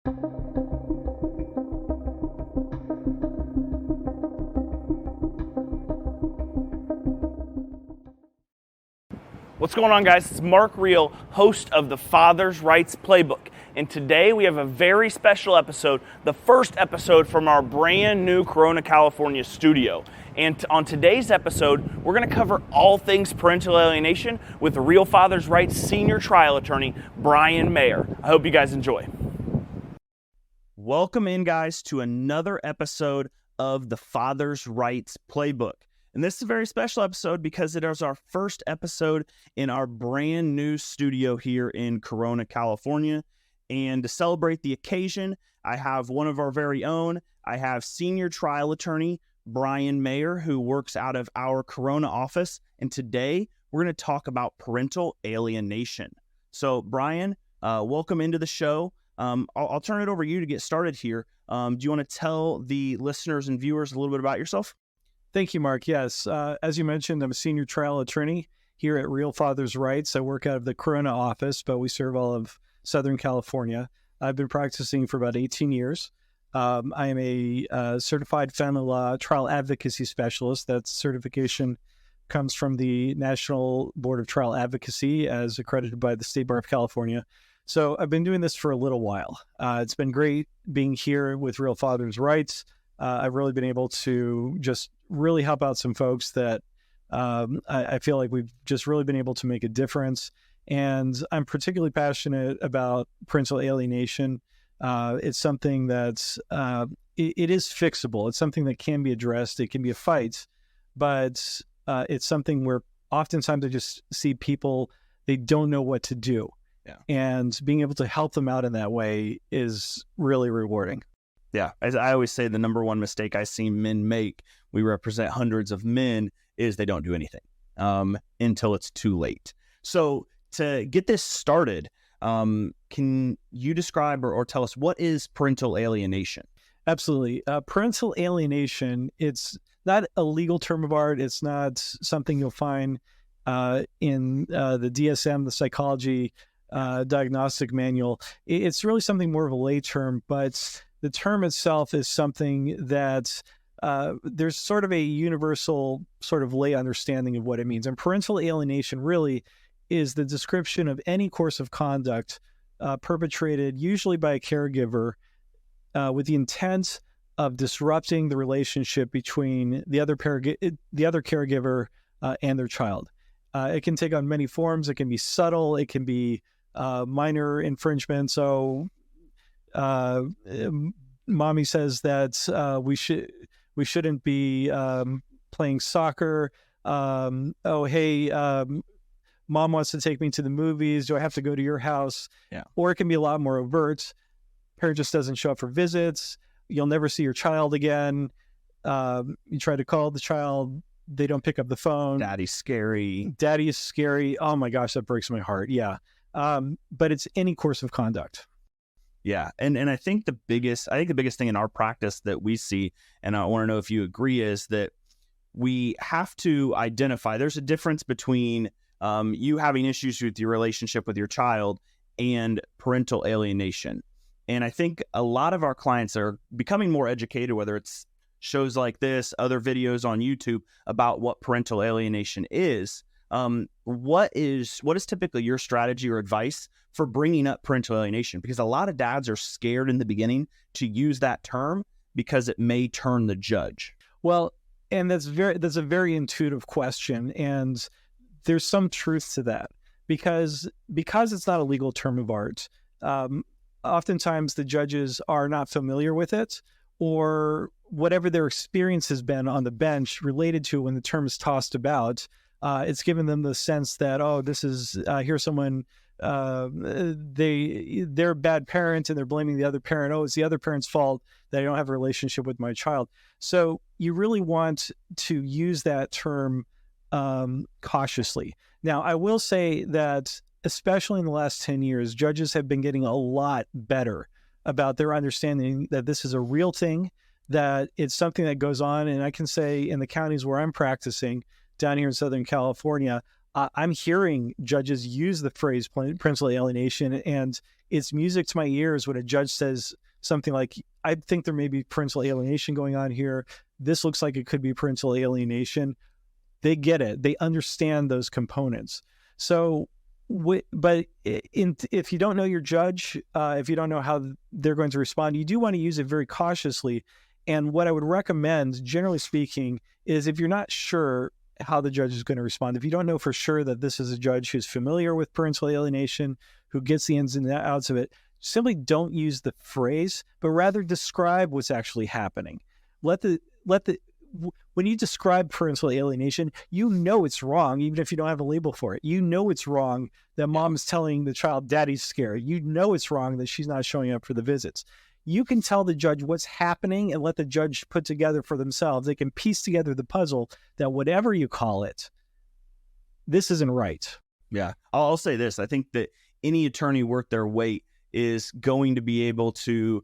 What's going on, guys? It's Mark Reel, host of the Father's Rights Playbook. And today we have a very special episode, the first episode from our brand new Corona, California studio. And on today's episode, we're going to cover all things parental alienation with the Real Father's Rights senior trial attorney, Brian Mayer. I hope you guys enjoy. Welcome in, guys, to another episode of the Father's Rights Playbook. And this is a very special episode because it is our first episode in our brand new studio here in Corona, California. And to celebrate the occasion, I have one of our very own. I have senior trial attorney Brian Mayer, who works out of our Corona office. And today we're going to talk about parental alienation. So Brian, welcome into the show. I'll turn it over to you to get started here. Do you want to tell the listeners and viewers a little bit about yourself? Thank you, Mark. Yes, as you mentioned, I'm a senior trial attorney here at Real Father's Rights. I work out of the Corona office, but we serve all of Southern California. I've been practicing for about 18 years. I am a certified family law trial advocacy specialist. That certification comes from the National Board of Trial Advocacy as accredited by the State Bar of California. So I've been doing this for a little while. It's been great being here with Real Father's Rights. I've really been able to just really help out some folks that I feel like we've just really been able to make a difference. And I'm particularly passionate about parental alienation. It's something that's, it is fixable. It's something that can be addressed. It can be a fight, but it's something where oftentimes I just see people, they don't know what to do. Yeah. And being able to help them out in that way is really rewarding. Yeah, as I always say, the number one mistake I see men make, we represent hundreds of men, is they don't do anything until it's too late. So to get this started, can you describe or tell us what is parental alienation? Absolutely. Parental alienation, it's not a legal term of art. It's not something you'll find in the DSM, the psychology diagnostic manual. It's really something more of a lay term, but the term itself is something that there's sort of a universal sort of lay understanding of what it means. And parental alienation really is the description of any course of conduct perpetrated usually by a caregiver with the intent of disrupting the relationship between the other caregiver and their child. It can take on many forms. It can be subtle. It can be minor infringement. So mommy says that we shouldn't be playing soccer. Mom wants to take me to the movies. Do I have to go to your house? Yeah. Or it can be a lot more overt. Parent just doesn't show up for visits. You'll never see your child again. You try to call the child. They don't pick up the phone. Daddy's scary. Daddy is scary. Oh my gosh, that breaks my heart. Yeah. But it's any course of conduct. Yeah. And I think the biggest thing in our practice that we see, and I want to know if you agree, is that we have to identify there's a difference between you having issues with your relationship with your child and parental alienation. And I think a lot of our clients are becoming more educated, whether it's shows like this, other videos on YouTube about what parental alienation is. What is typically your strategy or advice for bringing up parental alienation? Because a lot of dads are scared in the beginning to use that term because it may turn the judge. Well, and that's a very intuitive question, and there's some truth to that because it's not a legal term of art. Oftentimes the judges are not familiar with it, or whatever their experience has been on the bench related to when the term is tossed about. It's given them the sense that, this is here's someone they're a bad parent and they're blaming the other parent. It's the other parent's fault that I don't have a relationship with my child. So you really want to use that term cautiously. Now, I will say that especially in the last 10 years, judges have been getting a lot better about their understanding that this is a real thing, that it's something that goes on. And I can say in the counties where I'm practicing down here in Southern California, I'm hearing judges use the phrase parental alienation, and it's music to my ears when a judge says something like, I think there may be parental alienation going on here. This looks like it could be parental alienation. They get it. They understand those components. So, if you don't know your judge, if you don't know how they're going to respond, you do want to use it very cautiously. And what I would recommend, generally speaking, is if you're not sure how the judge is going to respond, if you don't know for sure that this is a judge who's familiar with parental alienation, who gets the ins and outs of it, simply don't use the phrase, but rather describe what's actually happening. When you describe parental alienation, you know it's wrong, even if you don't have a label for it. You know it's wrong that mom is telling the child daddy's scared. You know it's wrong that she's not showing up for the visits. You can tell the judge what's happening and let the judge put together for themselves. They can piece together the puzzle that whatever you call it, this isn't right. Yeah. I'll say this. I think that any attorney worth their weight is going to be able to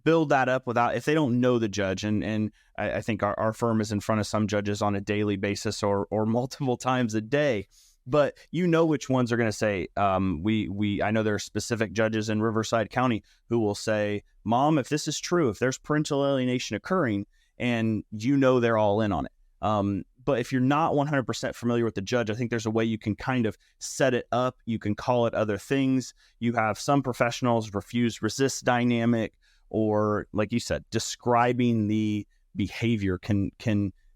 build that up without, if they don't know the judge. And I think our firm is in front of some judges on a daily basis or multiple times a day. But you know which ones are going to say, I know there are specific judges in Riverside County who will say, Mom, if this is true, if there's parental alienation occurring, and you know they're all in on it. But if you're not 100% familiar with the judge, I think there's a way you can kind of set it up. You can call it other things. You have some professionals refuse resist dynamic, or like you said, describing the behavior can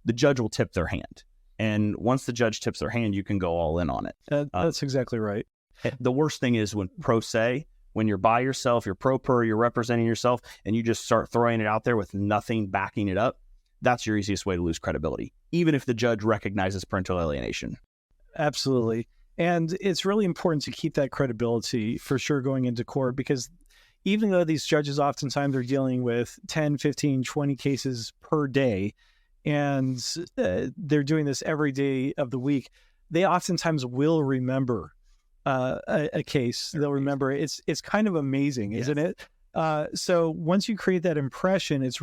the judge will tip their hand. And once the judge tips their hand, you can go all in on it. That's exactly right. The worst thing is when pro se, when you're by yourself, you're pro per, you're representing yourself, and you just start throwing it out there with nothing backing it up. That's your easiest way to lose credibility, even if the judge recognizes parental alienation. Absolutely. And it's really important to keep that credibility for sure going into court, because even though these judges oftentimes are dealing with 10, 15, 20 cases per day, and they're doing this every day of the week, they oftentimes will remember a case. They'll remember it. It's kind of amazing, Yes. isn't it? So once you create that impression, it's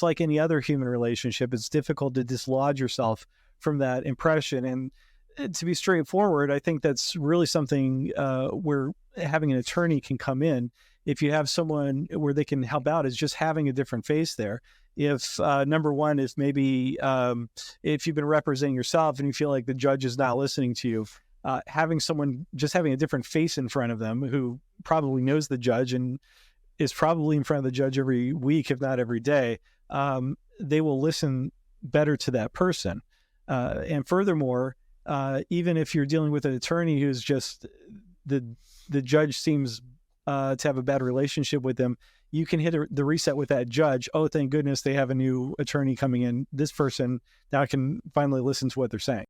like any other human relationship. It's difficult to dislodge yourself from that impression. And to be straightforward, I think that's really something where having an attorney can come in. If you have someone where they can help out, is just having a different face there. If number one is maybe if you've been representing yourself and you feel like the judge is not listening to you, having a different face in front of them who probably knows the judge and is probably in front of the judge every week, if not every day, they will listen better to that person. And furthermore, even if you're dealing with an attorney who's just the judge seems to have a bad relationship with them, you can hit the reset with that judge. Oh, thank goodness they have a new attorney coming in. This person now can finally listen to what they're saying.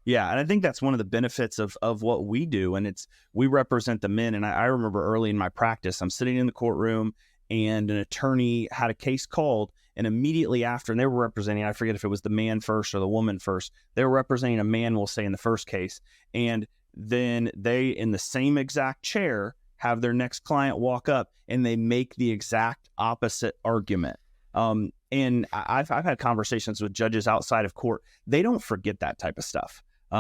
Yeah, and I think that's one of the benefits of what we do, and we represent the men. And I remember early in my practice, I'm sitting in the courtroom, and an attorney had a case called, and immediately after, and they were representing, I forget if it was the man first or the woman first, they were representing a man, we'll say, in the first case, and then they, in the same exact chair, have their next client walk up, and they make the exact opposite argument. And I've had conversations with judges outside of court. They don't forget that type of stuff. It's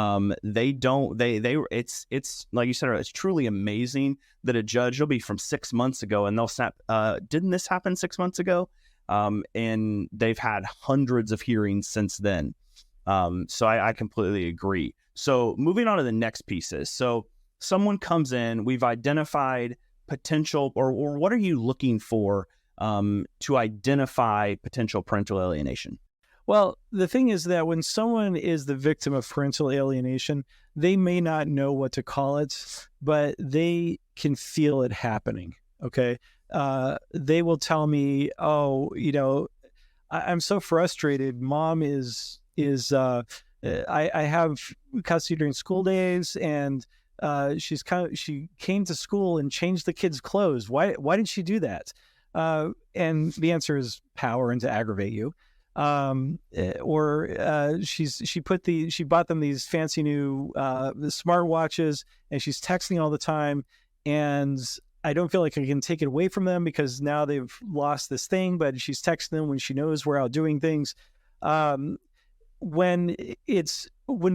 like you said, it's truly amazing that a judge will be from 6 months ago and they'll snap, didn't this happen 6 months ago? And they've had hundreds of hearings since then. So I completely agree. So moving on to the next pieces. So someone comes in, we've identified potential, or what are you looking for to identify potential parental alienation? Well, the thing is that when someone is the victim of parental alienation, they may not know what to call it, but they can feel it happening. Okay. They will tell me, oh, I'm so frustrated. Mom I have custody during school days, and she came to school and changed the kids' clothes. Why did she do that? And the answer is power and to aggravate you. She bought them these fancy new smartwatches, and she's texting all the time, and I don't feel like I can take it away from them because now they've lost this thing, but she's texting them when she knows we're out doing things. when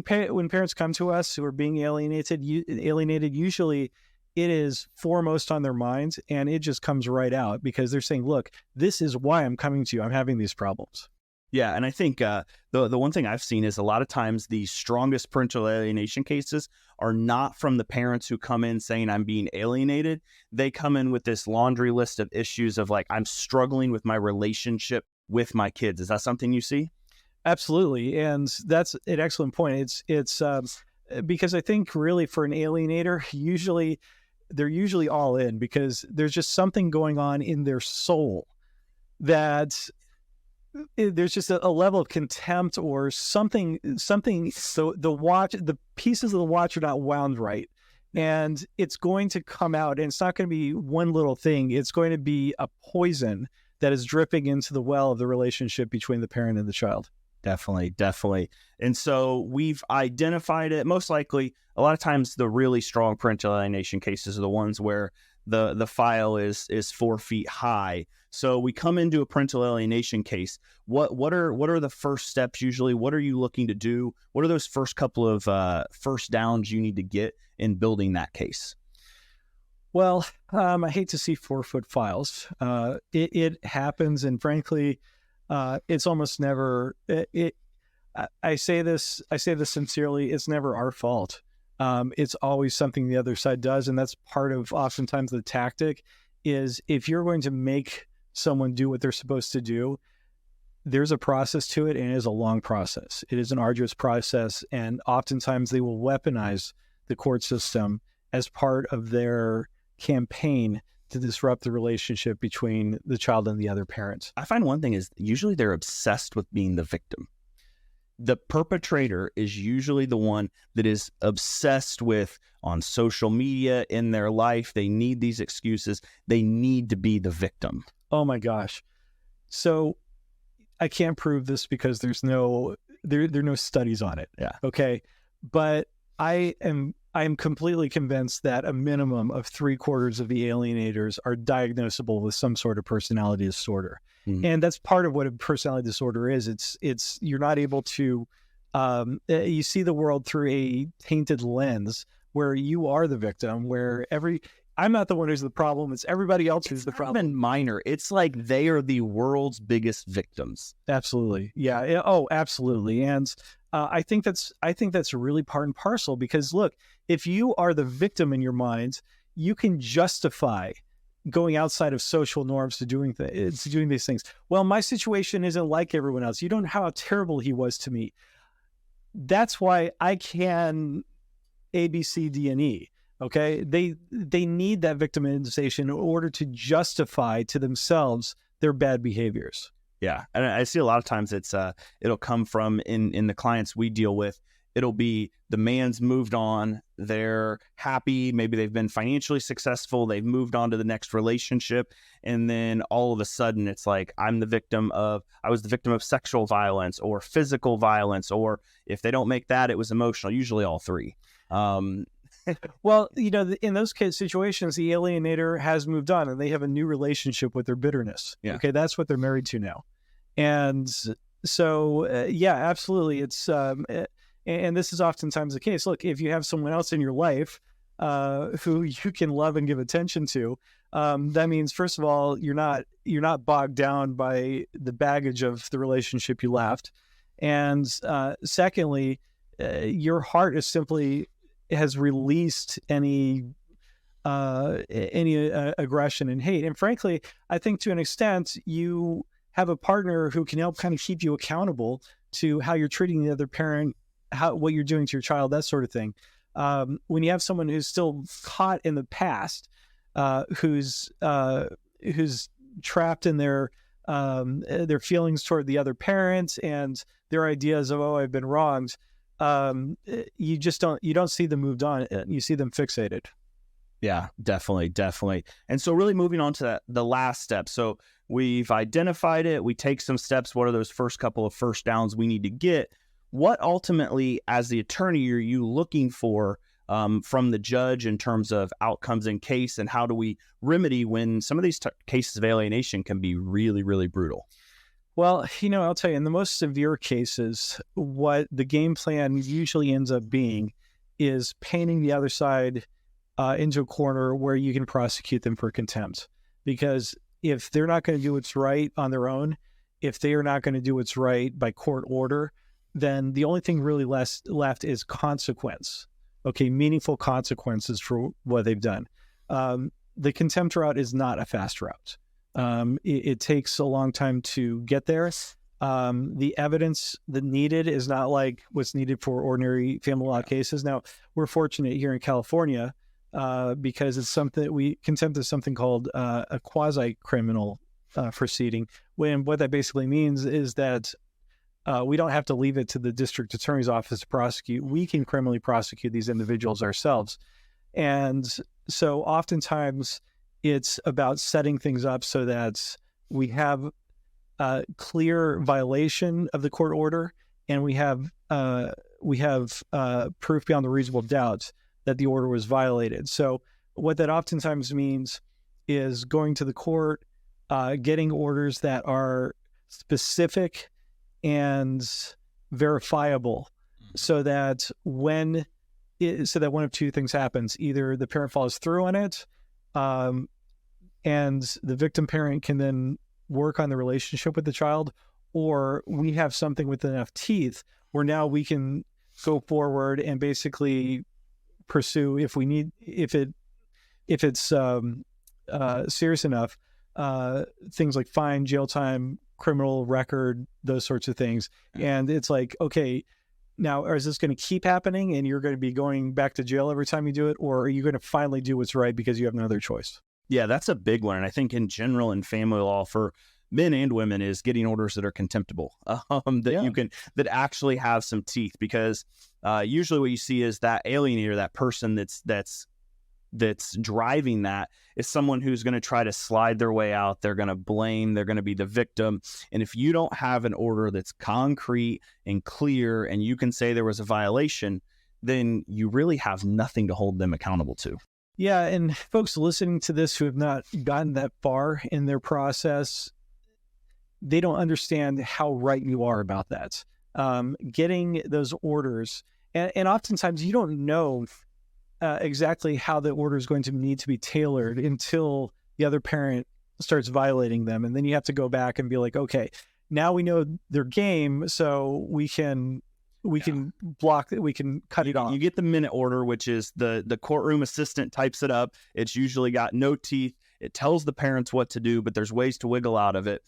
parents come to us who are being alienated, usually it is foremost on their minds, and it just comes right out because they're saying, look, this is why I'm coming to you. I'm having these problems. Yeah, and I think the one thing I've seen is a lot of times the strongest parental alienation cases are not from the parents who come in saying I'm being alienated. They come in with this laundry list of issues of like, I'm struggling with my relationship with my kids. Is that something you see? Absolutely, and that's an excellent point. It's because I think really for an alienator, they're usually all in because there's just something going on in their soul that there's just a level of contempt or something. So the pieces of the watch are not wound right, and it's going to come out. And it's not going to be one little thing. It's going to be a poison that is dripping into the well of the relationship between the parent and the child. Definitely. And so we've identified it. Most likely, a lot of times the really strong parental alienation cases are the ones where the file is 4 feet high. So we come into a parental alienation case. What are the first steps usually? What are you looking to do? What are those first couple of first downs you need to get in building that case? Well, I hate to see 4-foot files. It happens, and frankly, it's almost never. I say this sincerely. It's never our fault. It's always something the other side does, and that's part of oftentimes the tactic. Is if you're going to make someone do what they're supposed to do, there's a process to it, and it is a long process. It is an arduous process, and oftentimes they will weaponize the court system as part of their campaign to disrupt the relationship between the child and the other parent. I find one thing is usually they're obsessed with being the victim. The perpetrator is usually the one that is obsessed with on social media, in their life. They need these excuses. They need to be the victim. Oh my gosh. So I can't prove this because there are no studies on it. Yeah. Okay. But I am completely convinced that a minimum of 3/4 of the alienators are diagnosable with some sort of personality disorder. Mm-hmm. And that's part of what a personality disorder is. It's you're not able to, you see the world through a tainted lens where you are the victim, where I'm not the one who's the problem. It's everybody else who's the problem. Even minor. It's like they are the world's biggest victims. Absolutely. Yeah. Oh, absolutely. And I think that's really part and parcel because look, if you are the victim in your mind, you can justify going outside of social norms to doing these things. Well, my situation isn't like everyone else. You don't know how terrible he was to me. That's why I can A, B, C, D, and E. Okay. They need that victimization in order to justify to themselves their bad behaviors. Yeah. And I see a lot of times it'll come from in the clients we deal with. It'll be the man's moved on. They're happy. Maybe they've been financially successful. They've moved on to the next relationship. And then all of a sudden it's like, I was the victim of sexual violence or physical violence, or if they don't make that, it was emotional, usually all three. Well, in those situations, the alienator has moved on and they have a new relationship with their bitterness. Yeah. Okay. That's what they're married to now. And so, yeah, absolutely. It's, and this is oftentimes the case. Look, if you have someone else in your life who you can love and give attention to, that means, first of all, you're not bogged down by the baggage of the relationship you left. And secondly, your heart has released any aggression and hate. And frankly, I think to an extent, you have a partner who can help kind of keep you accountable to how you're treating the other parent, what you're doing to your child, that sort of thing. When you have someone who's still caught in the past, who's trapped in their feelings toward the other parent and their ideas of, oh, I've been wronged, you don't see them moved on. You see them fixated. Yeah, definitely. And so really moving on to the last step. So we've identified it. We take some steps. What are those first couple of first downs we need to get? What ultimately, as the attorney, are you looking for from the judge in terms of outcomes in case, and how do we remedy when some of these cases of alienation can be really, really brutal? Well, I'll tell you, in the most severe cases, what the game plan usually ends up being is painting the other side into a corner where you can prosecute them for contempt. Because if they're not going to do what's right on their own, if they are not going to do what's right by court order, then the only thing really left is consequence. Okay, meaningful consequences for what they've done. The contempt route is not a fast route. It takes a long time to get there. The evidence that needed is not like what's needed for ordinary family law cases. Now, we're fortunate here in California because it's contempt is something called a quasi-criminal proceeding. What that basically means is that we don't have to leave it to the district attorney's office to prosecute. We can criminally prosecute these individuals ourselves. And so oftentimes it's about setting things up so that we have a clear violation of the court order, and we have proof beyond a reasonable doubt that the order was violated. So what that oftentimes means is going to the court, getting orders that are specific and verifiable, so that one of two things happens: either the parent follows through on it, and the victim parent can then work on the relationship with the child, or we have something with enough teeth where now we can go forward and basically pursue, if it's serious enough, things like fine, jail time, criminal record, those sorts of things. And it's like, okay, now, is this going to keep happening and you're going to be going back to jail every time you do it? Or are you going to finally do what's right because you have no other choice? Yeah, that's a big one. And I think in general in family law for men and women is getting orders that are contemptible, that actually have some teeth, because usually what you see is that alienator, that person that's driving that, is someone who's going to try to slide their way out. They're going to blame, they're going to be the victim. And if you don't have an order that's concrete and clear and you can say there was a violation, then you really have nothing to hold them accountable to. Yeah, and folks listening to this who have not gotten that far in their process, they don't understand how right you are about that. Getting those orders, and oftentimes you don't know exactly how the order is going to need to be tailored until the other parent starts violating them. And then you have to go back and be like, okay, now we know their game, so we can block it, we can cut it off. You get the minute order, which is the courtroom assistant types it up. It's usually got no teeth. It tells the parents what to do, but there's ways to wiggle out of it.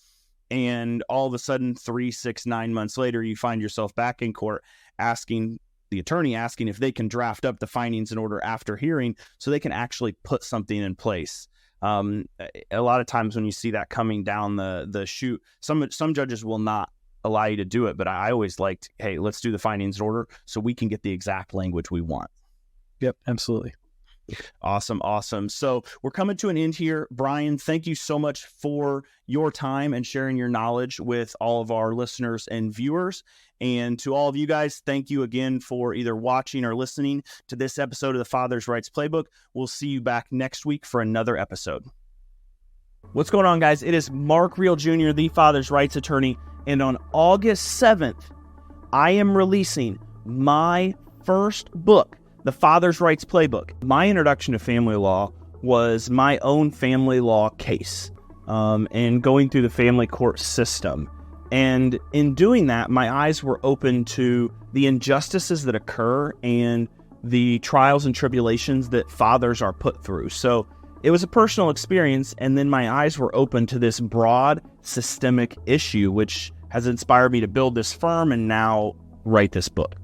And all of a sudden, 3, 6, 9 months later, you find yourself back in court the attorney asking if they can draft up the findings in order after hearing so they can actually put something in place. A lot of times when you see that coming down the chute, some judges will not allow you to do it, but I always liked, hey, let's do the findings in order so we can get the exact language we want. Yep, absolutely. Awesome. So we're coming to an end here. Brian, thank you so much for your time and sharing your knowledge with all of our listeners and viewers. And to all of you guys, thank you again for either watching or listening to this episode of the Father's Rights Playbook. We'll see you back next week for another episode. What's going on, guys? It is Mark Reel Jr., the Father's Rights Attorney. And on August 7th, I am releasing my first book, The Father's Rights Playbook. My introduction to family law was my own family law case and going through the family court system. And in doing that, my eyes were open to the injustices that occur and the trials and tribulations that fathers are put through. So it was a personal experience, and then my eyes were open to this broad systemic issue, which has inspired me to build this firm and now write this book.